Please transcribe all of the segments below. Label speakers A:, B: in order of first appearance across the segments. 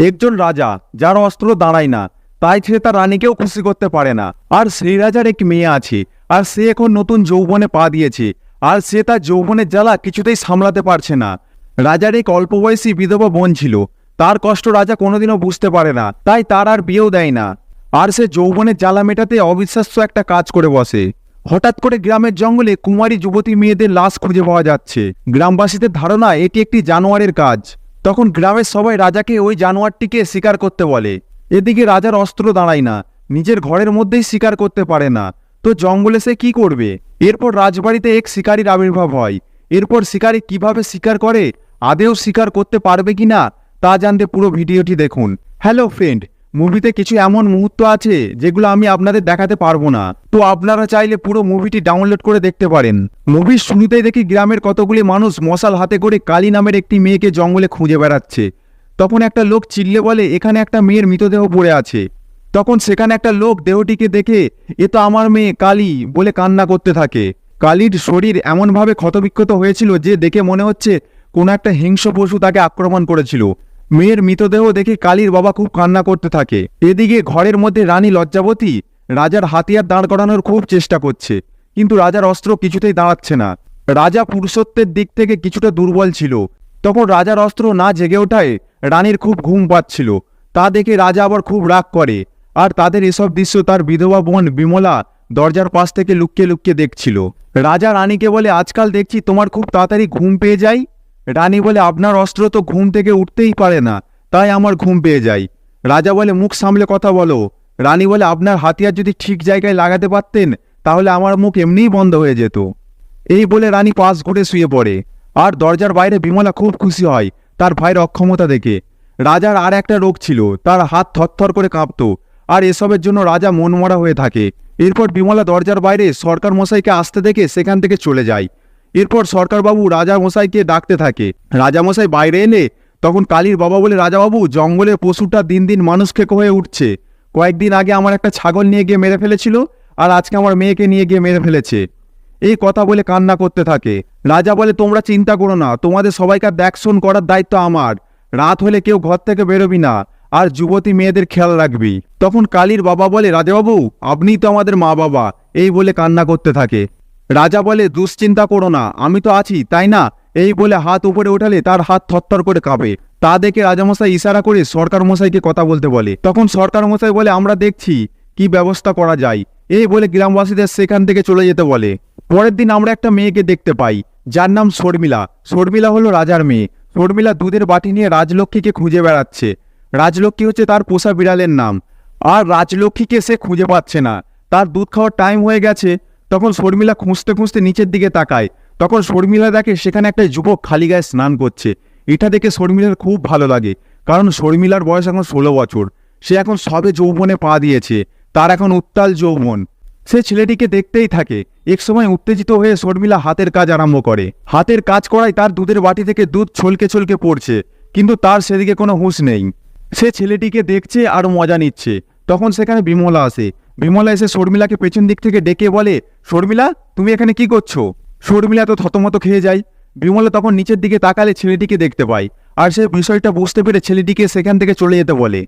A: একজন রাজা যার অস্ত্র দাঁড়ায় না, তাই সে তার রানীকেও খুশি করতে পারে না। আর সেই রাজার এক মেয়ে আছে, আর সে এখন নতুন যৌবনে পা দিয়েছে, আর সে তার যৌবনের জ্বালা কিছুতেই সামলাতে পারছে না। রাজার এক অল্প বয়সী বিধবা বোন ছিল, তার কষ্ট রাজা কোনোদিনও বুঝতে পারে না, তাই তার আর বিয়েও দেয় না। আর সে যৌবনের জ্বালা মেটাতে অবিশ্বাস্য একটা কাজ করে বসে। হঠাৎ করে গ্রামের জঙ্গলে কুমারী যুবতী মেয়েদের লাশ খুঁজে পাওয়া যাচ্ছে। গ্রামবাসীদের ধারণা এটি একটি জানোয়ারের কাজ। তখন গ্রামের সবাই রাজাকে ওই জানোয়ারটিকে শিকার করতে বলে। এদিকে রাজার অস্ত্র দাঁড়ায় না, নিজের ঘরের মধ্যেই শিকার করতে পারে না, তো জঙ্গলে সে কি করবে? এরপর রাজবাড়িতে এক শিকারীর আবির্ভাব হয়। এরপর শিকারী কিভাবে শিকার করে, আদেও শিকার করতে পারবে কিনা তা জানতে পুরো ভিডিওটি দেখুন। হ্যালো ফ্রেন্ড, মুভিতে কিছু এমন মুহূর্ত আছে যেগুলো আমি আপনাদের দেখাতে পারবো না, তো আপনারা চাইলে পুরো মুভিটি ডাউনলোড করে দেখতে পারেন। মুভির শুরুতেই দেখি গ্রামের কতগুলি মানুষ মশাল হাতে করে কালী নামের একটি মেয়েকে জঙ্গলে খুঁজে বেড়াচ্ছে। তখন একটা লোক চিল্লে বলে এখানে একটা মেয়ের মৃতদেহ পড়ে আছে। তখন সেখানে একটা লোক দেহটিকে দেখে এ তো আমার মেয়ে কালী বলে কান্না করতে থাকে। কালীর শরীর এমনভাবে ক্ষতবিক্ষত হয়েছিল যে দেখে মনে হচ্ছে কোনো একটা হিংস্র পশু তাকে আক্রমণ করেছিল। মেয়ের মৃতদেহ দেখে কালীর বাবা খুব কান্না করতে থাকে। এদিকে ঘরের মধ্যে রানী লজ্জাবতী রাজার হাতিয়ার দাঁড় করানোর খুব চেষ্টা করছে, কিন্তু রাজার অস্ত্র কিছুতেই দাঁড়াচ্ছে না। রাজা পুরুষত্বের দিক থেকে কিছুটা দুর্বল ছিল। তখন রাজার অস্ত্র না জেগে ওঠায় রানীর খুব ঘুম পাচ্ছিল। তা দেখে রাজা আবার খুব রাগ করে। আর তাদের এসব দৃশ্য তার বিধবা বোন বিমলা দরজার পাশ থেকে লুকিয়ে লুকিয়ে দেখছিল। রাজা রানীকে বলে আজকাল দেখছি তোমার খুব তাড়াতাড়ি ঘুম পেয়ে যায়। রানী বলে আপনার অস্ত্র তো ঘুম থেকে উঠতেই পারে না, তাই আমার ঘুম পেয়ে যায়। রাজা বলে মুখ সামলে কথা বলো। রানী বলে আপনার হাতিয়ার যদি ঠিক জায়গায় লাগাতে পারতেন তাহলে আমার মুখ এমনিই বন্ধ হয়ে যেত। এই বলে রানী পাশ ঘুরে শুয়ে পড়ে। আর দরজার বাইরে বিমলা খুব খুশি হয় তার ভাইয়ের অক্ষমতা দেখে। রাজার আর একটা রোগ ছিল, তার হাত থরথর করে কাঁপত, আর এসবের জন্য রাজা মনমরা হয়ে থাকে। এরপর বিমলা দরজার বাইরে সরকার মশাইকে আসতে দেখে সেখান থেকে চলে যায়। এরপর সরকারবাবু রাজা মশাইকে ডাকতে থাকে। রাজামশাই বাইরে এলে তখন কালীর বাবা বলে রাজাবাবু জঙ্গলের পশুটা দিন দিন মানুষ খেকো হয়ে উঠছে। কয়েকদিন আগে আমার একটা ছাগল নিয়ে গিয়ে মেরে ফেলেছিল, আর আজকে আমার মেয়েকে নিয়ে গিয়ে মেরে ফেলেছে। এই কথা বলে কান্না করতে থাকে। রাজা বলে তোমরা চিন্তা করো না, তোমাদের সবাইকার দেখশোন করার দায়িত্ব আমার। রাত হলে কেউ ঘর থেকে বেরোবি না, আর যুবতী মেয়েদের খেয়াল রাখবি। তখন কালীর বাবা বলে রাজাবাবু আপনিই তো আমাদের মা বাবা, এই বলে কান্না করতে থাকে। রাজা বলে দুশ্চিন্তা করো না, আমি তো আছি তাই না? এই বলে হাত উপরে ওঠালে তার হাত থরথর করে কাঁপে। তা দেখে রাজামশাই ইশারা করে সরকার মশাইকে কথা বলতে বলে। তখন সরকার মশাই বলে আমরা দেখছি কি ব্যবস্থা করা যায়, এই বলে গ্রামবাসীদের সেখান থেকে চলে যেতে বলে। পরের দিন আমরা একটা মেয়েকে দেখতে পাই, যার নাম শর্মিলা। শর্মিলা হলো রাজার মেয়ে। শর্মিলা দুধের বাটি নিয়ে রাজলক্ষ্মীকে খুঁজে বেড়াচ্ছে। রাজলক্ষ্মী হচ্ছে তার পোষা বিড়ালের নাম। আর রাজলক্ষ্মীকে সে খুঁজে পাচ্ছে না, তার দুধ খাওয়ার টাইম হয়ে গেছে। তখন শর্মিলা খুঁজতে খুঁজতে নিচের দিকে তাকায়। তখন শর্মিলা দেখে সেখানে একটা যুবক খালি গায়ে স্নান করছে। এটা দেখে শর্মিলার খুব ভালো লাগে, কারণ শর্মিলার বয়স এখন 16 বছর। সে এখন সবে যৌবনে পা দিয়েছে, তার এখন উত্তাল যৌবন। সে ছেলেটিকে দেখতেই থাকে। এক সময় উত্তেজিত হয়ে শর্মিলা হাতের কাজ আরম্ভ করে। হাতের কাজ করায় তার দুধের বাটি থেকে দুধ ছলকে ছলকে পড়ছে, কিন্তু তার সেদিকে কোনো হুঁশ নেই। সে ছেলেটিকে দেখছে আর মজা নিচ্ছে। তখন সেখানে বিমলা আসে। বিমলা এসে শর্মিলাকে পেছন দিক থেকে ডেকে বলে শর্মিলা তুমি এখানে কি করছো? শর্মিলা তো থতমত খেয়ে যায়। বিমলা তখন নিচের দিকে তাকালে ছেলেটিকে দেখতে পায়, আর সে বিষয়টা বুঝতে পেরে ছেলেটিকে সেখান থেকে চলে যেতে বলে।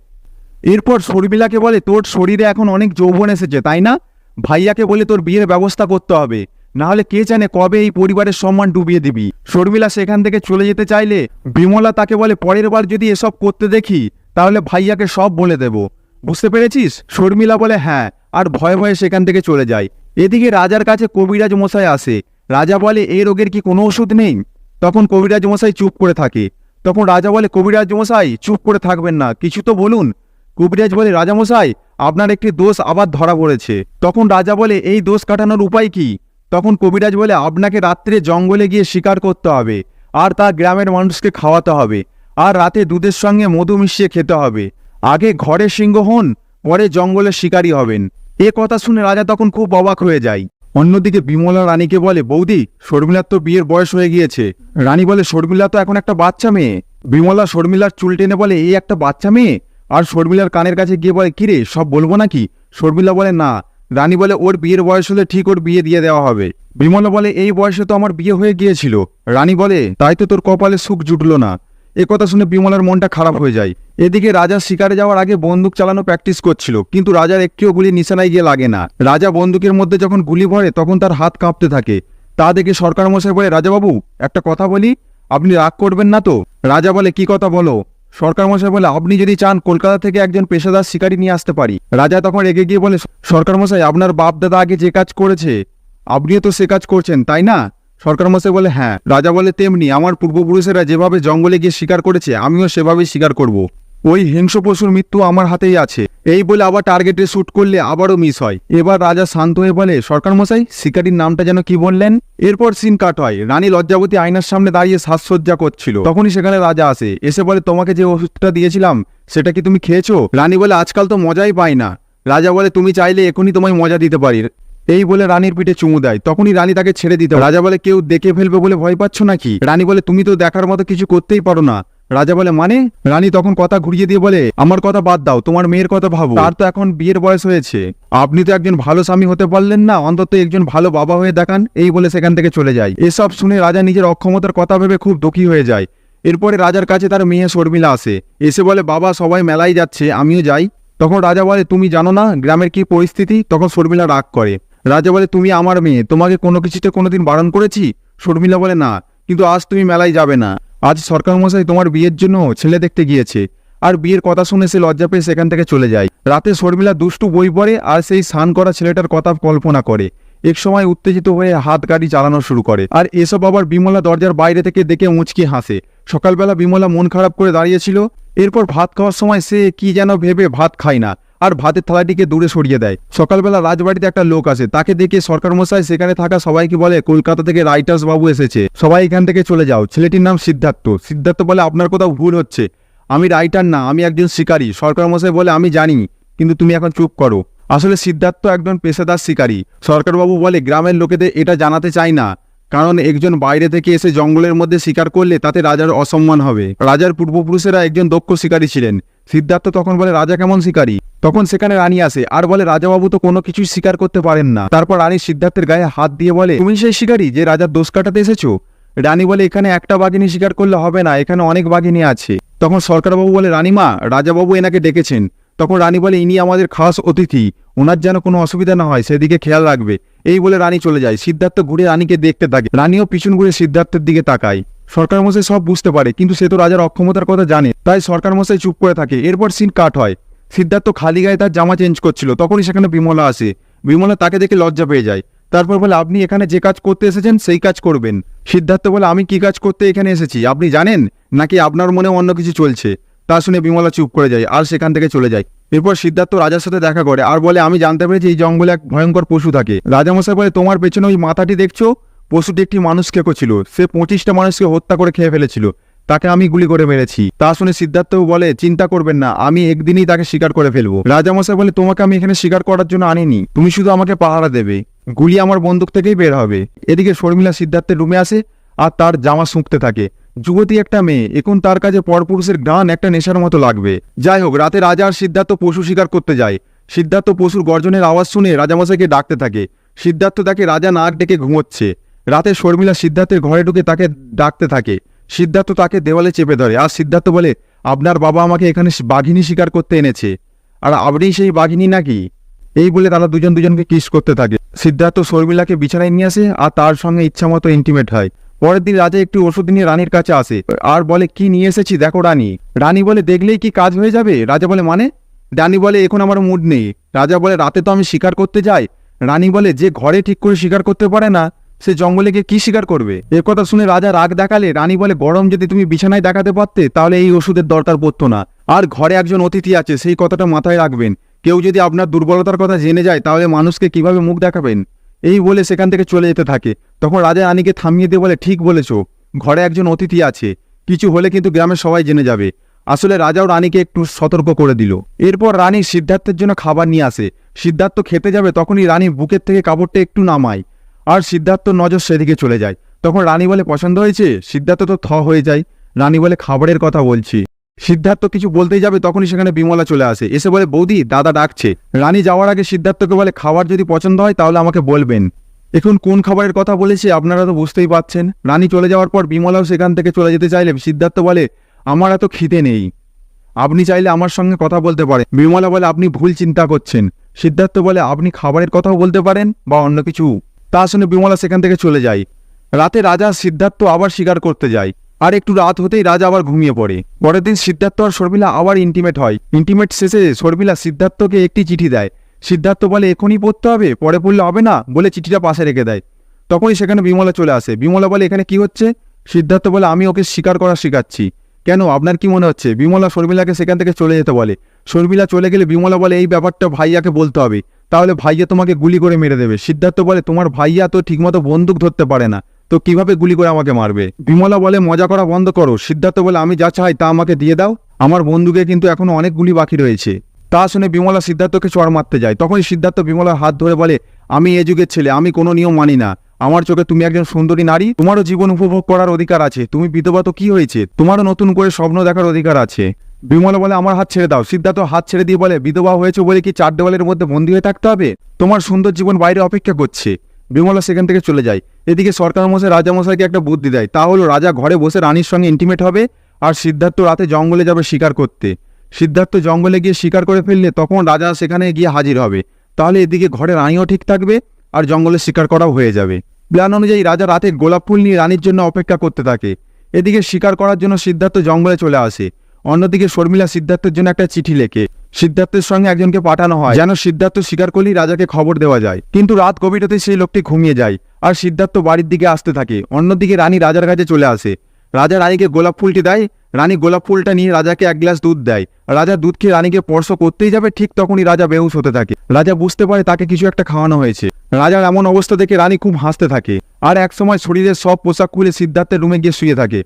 A: এরপর শর্মিলাকে বলে তোর শরীরে এখন অনেক যৌবন এসেছে তাই না? ভাইয়াকে বলে তোর বিয়ের ব্যবস্থা করতে হবে, না হলে কে জানে কবে এই পরিবারের সম্মান ডুবিয়ে দিবি। শর্মিলা সেখান থেকে চলে যেতে চাইলে বিমলা তাকে বলে পরের বার যদি এসব করতে দেখি তাহলে ভাইয়াকে সব বলে দেব, বুঝতে পেরেছিস? শর্মিলা বলে হ্যাঁ, আর ভয়ে ভয়ে সেখান থেকে চলে যায়। এদিকে রাজার কাছে কবিরাজ মশাই আসে। রাজা বলে এই রোগের কি কোনো ওষুধ নেই? তখন কবিরাজ মশাই চুপ করে থাকে। তখন রাজা বলে কবিরাজ মশাই চুপ করে থাকবেন না, কিছু তো বলুন। কবিরাজ বলে রাজামশাই আপনার একটি দোষ আবার ধরা পড়েছে। তখন রাজা বলে এই দোষ কাটানোর উপায় কি? তখন কবিরাজ বলে আপনাকে রাত্রে জঙ্গলে গিয়ে শিকার করতে হবে, আর তা গ্রামের মানুষকে খাওয়াতে হবে, আর রাতে দুধের সঙ্গে মধু মিশিয়ে খেতে হবে। আগে ঘরে সিংহ হন, পরে জঙ্গলের শিকারী হবেন। এ কথা শুনে রাজা তখন খুব অবাক হয়ে যায়। অন্যদিকে বিমলা রানীকে বলে বৌদি শর্মিলার তো বিয়ের বয়স হয়ে গিয়েছে। রানী বলে শর্মিলা তো এখন একটা বাচ্চা মেয়ে। বিমলা শর্মিলার চুল টেনে বলে এই একটা বাচ্চা মেয়ে? আর শর্মিলার কানের কাছে গিয়ে বলে কিরে সব বলবো নাকি? শর্মিলা বলে না। রানী বলে ওর বিয়ের বয়স হলে ঠিক ওর বিয়ে দিয়ে দেওয়া হবে। বিমলা বলে এই বয়সে তো আমার বিয়ে হয়ে গিয়েছিল। রানী বলে তাই তো তোর কপালে সুখ জুটলো না। কথা শুনে বিমলার মনটা খারাপ হয়ে যায়। এদিকে রাজা শিকারে যাওয়ার আগে বন্দুক চালানো প্র্যাকটিস করছিল, কিন্তু রাজার একটিও গুলি নিশানায় গিয়ে লাগে না। রাজা বন্দুকের মধ্যে যখন গুলি ভরে তখন তার হাত কাঁপতে থাকে। তা দেখে সরকার মশাই বলে, রাজাবাবু একটা কথা বলি, আপনি রাগ করবেন না তো? রাজা বলে, কি কথা বলো? সরকার মশাই বলে, আপনি যদি চান কলকাতা থেকে একজন পেশাদার শিকারী নিয়ে আসতে পারি। রাজা তখন রেগে গিয়ে বলে, সরকার মশাই আপনার বাপ দাদা আগে যে কাজ করেছে আপনিও তো সে কাজ করছেন, তাই না? সরকার মশাই বলে, হ্যাঁ। রাজা বলে, তেমনি আমার পূর্বপুরুষেরা যেভাবে জঙ্গলে গিয়ে শিকার করেছে আমিও সেভাবেই শিকার করব। ওই হিংস্র পশুর মৃত্যু আমার হাতেই আছে। এই বলে আবার টার্গেটে শুট করলে আবারও মিস হয়। এবার রাজা শান্ত হয়ে বলে, সরকার মশাই শিকারীর নামটা যেন কি বললেন? এরপর সিন কাট হয়। রানী লজ্জাবতী আয়নার সামনে দাঁড়িয়ে সাজসজ্জা করছিল। তখনই সেখানে রাজা আসে। এসে বলে, তোমাকে যে ওষুধটা দিয়েছিলাম সেটা কি তুমি খেয়েছো? রানী বলে, আজকাল তো মজাই পাই না। রাজা বলে, তুমি চাইলে এখনই তোমায় মজা দিতে পারি। এই বলে রানীর পিঠে চুমু দেয়। তখনই রানী তাকে ছেড়ে দিতে। রাজা বলে, কেউ দেখে ফেলবে বলে ভয় পাচ্ছ নাকি? রানী বলে, তুমি তো দেখার মতো কিছু করতেই পারো না। রাজা বলে, মানে? রানী তখন কথা ঘুরিয়ে দিয়ে বলে, আমার কথা বাদ দাও, তোমার মেয়ের কথা ভাবো। তার তো এখন বিয়ের বয়স হয়েছে। আপনি তো একজন ভালো স্বামী হতে পারলেন না, অন্তত একজন ভালো বাবা হয়ে দেখান। এই বলে সেখান থেকে চলে যায়। এসব শুনে রাজা নিজের অক্ষমতার কথা ভেবে খুব দুঃখী হয়ে যায়। এরপরে রাজার কাছে তার মেয়ে শর্মিলা আসে। এসে বলে, বাবা সবাই মেলায় যাচ্ছে, আমিও যাই। তখন রাজা বলে, তুমি জানো না গ্রামের কি পরিস্থিতি? তখন শর্মিলা রাগ করে। রাজা বলে, তুমি আমার মেয়ে, তোমাকে কোনো কিছুতে কোনোদিন বারণ করেছি? শর্মিলা বলে, না, কিন্তু আজ তুমি মেলায় যাবে না। আজ সরকার মশাই তোমার বিয়ের জন্য ছেলে দেখতে গিয়েছে। আর বিয়ের কথা শুনে সে লজ্জা পেয়ে সেখান থেকে চলে যায়। রাতে শর্মিলা দুষ্টু বই পড়ে আর সেই স্নান করা ছেলেটার কথা কল্পনা করে। এক সময় উত্তেজিত হয়ে হাত গাড়ি চালানো শুরু করে। আর এসব আবার বিমলা দরজার বাইরে থেকে দেখে মুচকি হাসে। সকালবেলা বিমলা মন খারাপ করে দাঁড়িয়েছিল। এরপর ভাত খাওয়ার সময় সে কি যেন ভেবে ভাত খায় না, আর ভাতের থালাটিকে দূরে সরিয়ে দেয়। সকালবেলা রাজবাড়িতে একটা লোক আসে। তাকে দেখে সরকার মশাই সেখানে থাকা সবাইকে বলে, কলকাতা থেকে রাইটার্স বাবু এসেছে, সবাই এখান থেকে চলে যাও। ছেলেটির নাম সিদ্ধার্থ। সিদ্ধার্থ বলে, আপনার কোথাও ভুল হচ্ছে, আমি রাইটার না, আমি একজন শিকারী। সরকার মশাই বলে, আমি জানি, কিন্তু তুমি এখন চুপ করো। আসলে সিদ্ধার্থ একজন পেশাদার শিকারী। সরকারবাবু বলে, গ্রামের লোকেদের এটা জানাতে চাই না, কারণ একজন বাইরে থেকে এসে জঙ্গলের মধ্যে শিকার করলে তাতে রাজার অসম্মান হবে। রাজার পূর্বপুরুষেরা একজন দক্ষ শিকারী ছিলেন। সিদ্ধার্থ তখন বলে, রাজা কেমন শিকারী? তখন সেখানে রানী আসে আর বলে, রাজাবাবু তো কোনো কিছুই শিকার করতে পারেন না। তারপর রানী সিদ্ধার্থের গায়ে হাত দিয়ে বলে, তুমি সেই শিকারী যে রাজার দোষ কাটাতে এসেছো? রানী বলে, এখানে একটা বাঘিনী শিকার করলে হবে না, এখানে অনেক বাঘিনী আছে। তখন সরকারবাবু বলে, রানীমা, রাজাবাবু এনাকে ডেকেছেন। তখন রানী বলে, ইনি আমাদের খাস অতিথি, ওনার যেন কোনো অসুবিধা না হয় সেদিকে খেয়াল রাখবে। এই বলে রানী চলে যায়। সিদ্ধার্থ ঘুরে রানীকে দেখতে থাকে। রানীও পিছন ঘুরে সিদ্ধার্থের দিকে তাকায়। সরকার মশাই সব বুঝতে পারে, কিন্তু সে তো রাজার অক্ষমতার কথা জানে, তাই সরকার মশাই চুপ করে থাকে। এরপর সিন কাট হয়। সিদ্ধার্থ খালি গায়ে তার জামা চেঞ্জ করছিল। তখনই সেখানে বিমলা আসে। বিমলা তাকে দেখে লজ্জা পেয়ে যায়। তারপর বলে, আপনি এখানে যে কাজ করতে এসেছেন সেই কাজ করবেন। সিদ্ধার্থ বলে, আমি কি কাজ করতে এখানে এসেছি আপনি জানেন, নাকি আপনার মনে অন্য কিছু চলছে? তা শুনে বিমলা চুপ করে যায় আর সেখান থেকে চলে যায়। এরপর সিদ্ধার্থ রাজার সাথে দেখা করে আর বলে, আমি জানতে পেরেছি এই জঙ্গলে এক ভয়ঙ্কর পশু থাকে। রাজামশাই বলে, তোমার পেছনে ওই মাথাটি দেখছো, পশুটি একটি মানুষ খেকো ছিল। সে 25টা মানুষকে হত্যা করে খেয়ে ফেলেছিল। তাকে আমি গুলি করে মেরেছি। তা শুনে সিদ্ধার্থ বলে, চিন্তা করবেন না, আমি একদিনই তাকে শিকার করে ফেলবো। রাজামশাই বলে, তোমাকে আমি এখানে শিকার করার জন্য আনিনি, তুমি শুধু আমাকে পাহারা দেবে, গুলি আমার বন্দুক থেকেই বের হবে। এদিকে শর্মিলা সিদ্ধার্থের রুমে আসে আর তার জামা শুঁকতে থাকে। যুবতী একটা মেয়ে, এখন তার কাছে পরপুরুষের গান একটা নেশার মতো লাগবে। যাই হোক, রাতে রাজা আর সিদ্ধার্থ পশু শিকার করতে যায়। সিদ্ধার্থ পশুর গর্জনের আওয়াজ শুনে রাজামশাইকে ডাকতে থাকে। সিদ্ধার্থ তাকে রাজা নাক ডেকে ঘুমোচ্ছে। রাতে শর্মিলা সিদ্ধার্থের ঘরে ঢুকে তাকে ডাকতে থাকে। সিদ্ধার্থ তাকে দেওয়ালে চেপে ধরে আর সিদ্ধার্থ বলে, আপনার বাবা আমাকে এখানে বাঘিনী শিকার করতে এনেছে, আর আপনি সেই বাঘিনী নাকি? এই বলে তারা দুজন দুজনকে কিস করতে থাকে। সিদ্ধার্থ শর্মিলাকে বিছানায় নিয়ে আসে আর তার সঙ্গে ইচ্ছামতো ইন্টিমেট হয়। পরের দিন রাজা একটু ওষুধ নিয়ে রানীর কাছে আসে আর বলে, কি নিয়ে এসেছি দেখো রানী। রানী বলে, দেখলেই কি কাজ হয়ে যাবে? রাজা বলে, মানে? রানী বলে, এখন আমার মুড নেই। রাজা বলে, রাতে তো আমি শিকার করতে যাই। রানী বলে, যে ঘরে ঠিক করে শিকার করতে পারে না সে জঙ্গলে গিয়ে কি শিকার করবে? কথা শুনে রাজা রাগ দেখালে রানী বলে, গরম যদি তুমি বিছানায় দেখাতে পারতে তাহলে এই ওষুধের দরকার পড়তো না। আর ঘরে একজন অতিথি আছে, সেই কথাটা মাথায় রাখবেন। কেউ যদি আপনার দুর্বলতার কথা জেনে যায় তাহলে মানুষকে কিভাবে মুখ দেখাবেন? এই বলে সেখান থেকে চলে যেতে থাকে। তখন রাজা রানীকে থামিয়ে দিয়ে বলে, ঠিক বলেছ, ঘরে একজন অতিথি আছে, কিছু হলে কিন্তু গ্রামের সবাই জেনে যাবে। আসলে রাজাও রানীকে একটু সতর্ক করে দিল। এরপর রানী সিদ্ধার্থের জন্য খাবার নিয়ে আসে। সিদ্ধার্থ খেতে যাবে, তখনই রানী বুকের থেকে কাপড়টা একটু নামায় আর সিদ্ধার্থ নজর সেদিকে চলে যায়। তখন রানী বলে, পছন্দ হয়েছে? সিদ্ধার্থ তো হয়ে যায়। রানী বলে, খাবারের কথা বলছি। সিদ্ধার্থ কিছু বলতেই যাবে, তখনই সেখানে বিমলা চলে আসে। এসে বলে, বৌদি দাদা ডাকছে। রানী যাওয়ার আগে সিদ্ধার্থকে বলে, খাবার যদি পছন্দ হয় তাহলে আমাকে বলবেন। এখন কোন খাবারের কথা বলেছে আপনারা তো বুঝতেই পারছেন। রানী চলে যাওয়ার পর বিমলাও সেখান থেকে চলে যেতে চাইলে সিদ্ধার্থ বলে, আমার এত খিদে নেই, আপনি চাইলে আমার সঙ্গে কথা বলতে পারেন। বিমলা বলে আপনি ভুল চিন্তা করছেন। সিদ্ধার্থ বলে আপনি খাবারের কথাও বলতে পারেন বা অন্য কিছু। তা শুনে বিমলা সেখান থেকে চলে যায়। রাতে রাজা সিদ্ধার্থ আবার শিকার করতে যায়। আর একটু রাত হতেই রাজা আবার ঘুমিয়ে পড়ে। পরের দিন সিদ্ধার্থ আর শর্মিলা আবার ইন্টিমেট হয়। ইন্টিমেট শেষে শর্মিলা সিদ্ধার্থকে একটি চিঠি দেয়। সিদ্ধার্থ বলে এখনই পড়তে হবে, পরে পড়লে হবে না, বলে চিঠিটা পাশে রেখে দেয়। তখনই সেখানে বিমলা চলে আসে। বিমলা বলে এখানে কি হচ্ছে? সিদ্ধার্থ বলে আমি ওকে শিকার করা শেখাচ্ছি। কেন, আপনার কি মনে হচ্ছে? বিমলা শর্মিলাকে সেখান থেকে চলে যেতে বলে। শর্মিলা চলে গেলে বিমলা বলে এই ব্যাপারটা ভাইয়াকে বলতে হবে, তাহলে ভাইয়া তোমাকে গুলি করে মেরে দেবে। সিদ্ধার্থ বলে তোমার ভাইয়া তো ঠিকমতো বন্দুক ধরতে পারে না, তো কিভাবে গুলি করে আমাকে মারবে? বিমলা বলে মজা করা বন্ধ করো। সিদ্ধার্থ বলে আমি যা চাই তা আমাকে দিয়ে দাও, আমার বন্দুকে কিন্তু এখনো অনেক গুলি বাকি রয়েছে। তা শুনে বিমলা সিদ্ধার্থকে চড় মারতে যায়। তখনই সিদ্ধার্থ বিমলার হাত ধরে বলে আমি এ যুগের ছেলে, আমি কোনো নিয়ম মানি না। আমার চোখে তুমি একজন সুন্দরী নারী, তোমারও জীবন উপভোগ করার অধিকার আছে। তুমি বিধবা তো কি হয়েছে, তোমারও নতুন করে স্বপ্ন দেখার অধিকার আছে। বিমলা বলে আমার হাত ছেড়ে দাও। সিদ্ধার্থ হাত ছেড়ে দিয়ে বলে বিধবা হয়েছে বলে কি 4 দেওয়ালের মধ্যে বন্দী হয়ে থাকতে হবে? তোমার সুন্দর জীবন বাইরে অপেক্ষা করছে। বিমলা সেখান থেকে চলে যায়। এদিকে সরকার মশাই রাজামশাইকে একটা বুদ্ধি দেয়, তা হলো রাজা ঘরে বসে রানীর সঙ্গে ইন্টিমেট হবে, আর সিদ্ধার্থ রাতে জঙ্গলে যাবে শিকার করতে। সিদ্ধার্থ জঙ্গলে গিয়ে শিকার করে ফেললে তখন রাজা সেখানে গিয়ে হাজির হবে। তাহলে এদিকে ঘরে রানীও ঠিক থাকবে আর জঙ্গলে শিকার করাও হয়ে যাবে। প্ল্যান অনুযায়ী রাজা রাতে গোলাপ ফুল নিয়ে রানীর জন্য অপেক্ষা করতে থাকে। এদিকে শিকার করার জন্য সিদ্ধার্থ জঙ্গলে চলে আসে। অন্যদিকে শর্মিলা সিদ্ধার্থের জন্য একটা চিঠি লেখে। সিদ্ধার্থের সঙ্গে একজনকে পাঠানো হয় যেন সিদ্ধার্থ শিকার করলেই রাজাকে খবর দেওয়া যায়। কিন্তু রাত গভীর হতে সেই লোকটি ঘুমিয়ে যায় আর সিদ্ধার্থ বাড়ির দিকে আসতে থাকে। অন্যদিকে রানী রাজার কাছে চলে আসে। রাজা রানীকে গোলাপ ফুলটি দেয়। রানী গোলাপ ফুলটা নিয়ে রাজাকে 1 গ্লাস দুধ দেয়। রাজা দুধ খেয়ে রানীকে স্পর্শ করতেই যাবে, ঠিক তখনই রাজা বেহুশ হতে থাকে। রাজা বুঝতে পারে তাকে কিছু একটা খাওয়ানো হয়েছে। রাজার এমন অবস্থা দেখে রানী খুব হাসতে থাকে। আর একসময় শরীরের সব পোশাক খুলে সিদ্ধার্থের রুমে গিয়ে শুয়ে থাকে।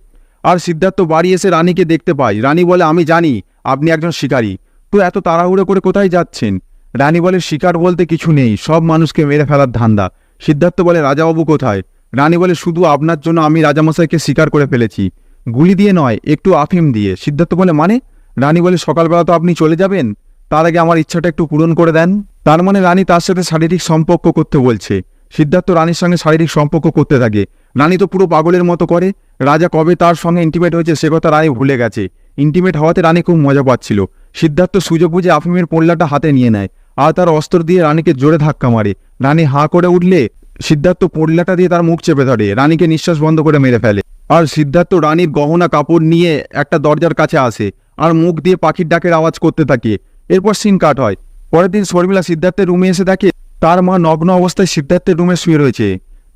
A: আর সিদ্ধার্থ বাড়ি এসে রানীকে দেখতে পায়। রানী বলে আমি জানি আপনি একজন শিকারী, তো এত তাড়াহুড়ো করে কোথায় যাচ্ছেন? রানী বলে শিকার বলতে কিছু নেই, সব মানুষকে মেরে ফেলার ধান্দা। সিদ্ধার্থ বলে রাজাবাবু কোথায়? রানী বলে শুধু আপনার জন্য আমি রাজামশাইকে শিকার করে ফেলেছি, গুলি দিয়ে নয়, একটু আফিম দিয়ে। সিদ্ধার্থ বলে মানে? রানী বলে সকালবেলা তো আপনি চলে যাবেন, তার আগে আমার ইচ্ছাটা একটু পূরণ করে দেন। তার মানে রানী তার সাথে শারীরিক সম্পর্ক করতে বলছে। সিদ্ধার্থ রানীর সঙ্গে শারীরিক সম্পর্ক করতে থাকে। রানী তো পুরো পাগলের মতো করে। রাজা কবে তার সঙ্গে ইন্টিমেট হয়েছে সে কথা রানী ভুলে গেছে। ইন্টিমেট হওয়াতে রানী খুব মজা পাচ্ছিল। সিদ্ধার্থ সুযোগ বুঝে আফিমের পোল্লাটা হাতে নিয়ে নেয় আর তার অস্ত্র দিয়ে রানীকে জোরে ধাক্কা মারে। রানী হাঁ করে উঠলে সিদ্ধার্থ পোল্লাটা দিয়ে তার মুখ চেপে ধরে, রানীকে নিঃশ্বাস বন্ধ করে মেরে ফেলে। আর সিদ্ধার্থ রানীর গহনা কাপড় নিয়ে একটা দরজার কাছে আসে আর মুখ দিয়ে পাখির ডাকের আওয়াজ করতে থাকে। এরপর সিন কাট হয়। পরের দিন শর্মিলা সিদ্ধার্থের রুমে এসে দেখে তার মা নগ্ন অবস্থায় সিদ্ধার্থের রুমে শুয়ে রয়েছে।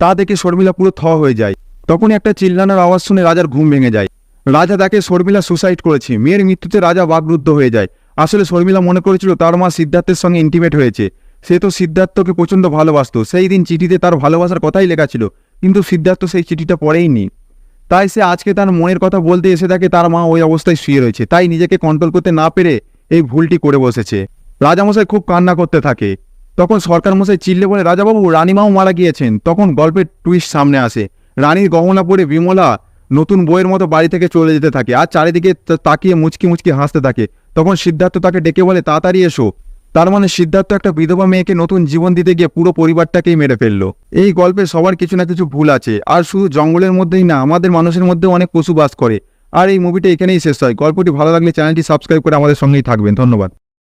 A: তা দেখে শর্মিলা পুরো থ হয়ে যায়। তখনই একটা চিল্লানোর আওয়াজ শুনে রাজার ঘুম ভেঙে যায়। রাজা দেখে শর্মিলা সুসাইড করেছে। মেয়ের মৃত্যুতে রাজা বাকরুদ্ধ হয়ে যায়। আসলে শর্মিলা মনে করেছিল তার মা সিদ্ধার্থের সঙ্গে ইন্টিমেট হয়েছে। সে তো সিদ্ধার্থকে প্রচণ্ড ভালোবাসত। সেই দিন চিঠিতে তার ভালোবাসার কথাই লেখা ছিল, কিন্তু সিদ্ধার্থ সেই চিঠিটা পড়েইনি। তাই সে আজকে তার মনের কথা বলতে এসে দেখে তার মা ওই অবস্থায় শুয়ে রয়েছে। তাই নিজেকে কন্ট্রোল করতে না পেরে এই ভুলটি করে বসেছে। রাজামশাই খুব কান্না করতে থাকে। তখন সরকার মশাই চিল্লে বলে রাজাবাবু রানীমাও মারা গিয়েছেন। তখন গল্পের টুইস্ট সামনে আসে। রানীর গহনা পরে বিমলা নতুন বইয়ের মতো বাড়ি থেকে চলে যেতে থাকে আর চারিদিকে তাকিয়ে মুচকি মুচকি হাসতে থাকে। তখন সিদ্ধার্থ তাকে ডেকে বলে তাড়াতাড়ি এসো। তার মানে সিদ্ধার্থ একটা বিধবা মেয়েকে নতুন জীবন দিতে গিয়ে পুরো পরিবারটাকেই মেরে ফেললো। এই গল্পে সবার কিছু না কিছু ভুল আছে। আর শুধু জঙ্গলের মধ্যেই না, আমাদের মানুষের মধ্যেও অনেক পশু বাস করে। আর এই মুভিটা এখানেই শেষ হয়। গল্পটি ভালো লাগলে চ্যানেলটি সাবস্ক্রাইব করে আমাদের সঙ্গেই থাকবেন। ধন্যবাদ।